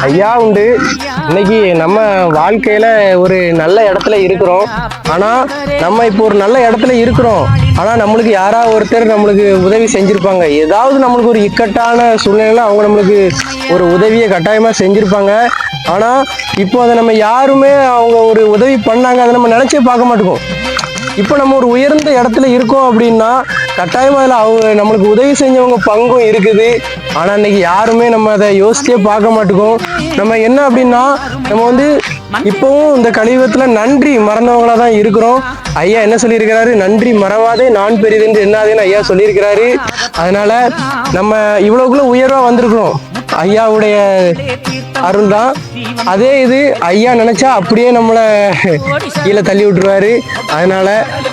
ஐயா உண்டு. இன்னைக்கு நம்ம வாழ்க்கையில ஒரு நல்ல இடத்துல இருக்கிறோம். ஆனா நம்ம இப்போ ஒரு நல்ல இடத்துல இருக்கிறோம். ஆனா நம்மளுக்கு யாராவது ஒருத்தர் நம்மளுக்கு உதவி செஞ்சிருப்பாங்க. ஏதாவது நம்மளுக்கு ஒரு இக்கட்டான சூழ்நிலையில அவங்க நம்மளுக்கு ஒரு உதவியை கட்டாயமா செஞ்சிருப்பாங்க. ஆனா இப்போ அதை நம்ம யாருமே அவங்க ஒரு உதவி பண்ணாங்க அதை நம்ம நினைச்சே பார்க்க மாட்டோம். இப்போ நம்ம ஒரு உயர்ந்த இடத்துல இருக்கோம் அப்படின்னா கட்டாயமா அதில் அவங்க நம்மளுக்கு உதவி செஞ்சவங்க பங்கும் இருக்குது. ஆனால் இன்னைக்கு யாருமே நம்ம அதை யோசிச்சே பார்க்க மாட்டோம். நம்ம என்ன அப்படின்னா நம்ம வந்து இப்போவும் இந்த கலியுகத்தில் நன்றி மறந்தவங்களா தான் இருக்கிறோம். ஐயா என்ன சொல்லியிருக்கிறாரு, நன்றி மறவாதே நான் பெரிதென்று என்னாதேன்னு ஐயா சொல்லியிருக்கிறாரு. அதனால நம்ம இவ்வளவுக்குள்ள உயர்வா வந்திருக்கிறோம் ஐயாவுடைய அருள் தான். அதே இது ஐயா நினைச்சா அப்படியே நம்மளை கீழே தள்ளி விட்டுருவாரு. அதனால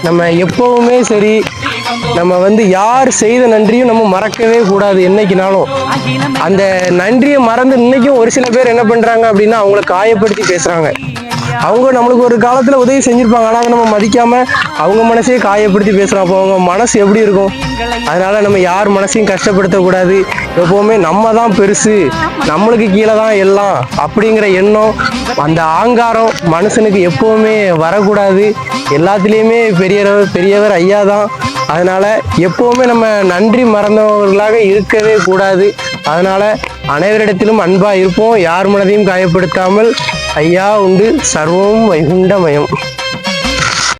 நம்ம எப்பவுமே சரி, நம்ம வந்து யார் செய்த நன்றியும் நம்ம மறக்கவே கூடாது. என்னைக்குனாலும் அந்த நன்றியை மறந்து இன்னைக்கும் ஒரு சில பேர் என்ன பண்றாங்க அப்படின்னா அவங்கள காயப்படுத்தி பேசுறாங்க. அவங்க நம்மளுக்கு ஒரு காலத்துல உதவி செஞ்சிருப்பாங்க, ஆனா நம்ம மதிக்காம அவங்க மனசையே காயப்படுத்தி பேசுறோம். அப்போ அவங்க மனசு எப்படி இருக்கும்? அதனால நம்ம யார் மனசையும் கஷ்டப்படுத்தக்கூடாது. எப்பவுமே நம்ம தான் பெருசு, நம்மளுக்கு கீழே தான் எல்லாம் அப்படிங்கிற எண்ணம், அந்த ஆங்காரம் மனுஷனுக்கு எப்பவுமே வரக்கூடாது. எல்லாத்துலேயுமே பெரியவர் ஐயா தான். அதனால எப்பவுமே நம்ம நன்றி மறந்தவர்களாக இருக்கவே கூடாது. அதனால அனைவரிடத்திலும் அன்பா இருப்போம், யார் மனதையும் காயப்படுத்தாமல். ஐயா உண்டு, சர்வம் வைகுண்டமயம்.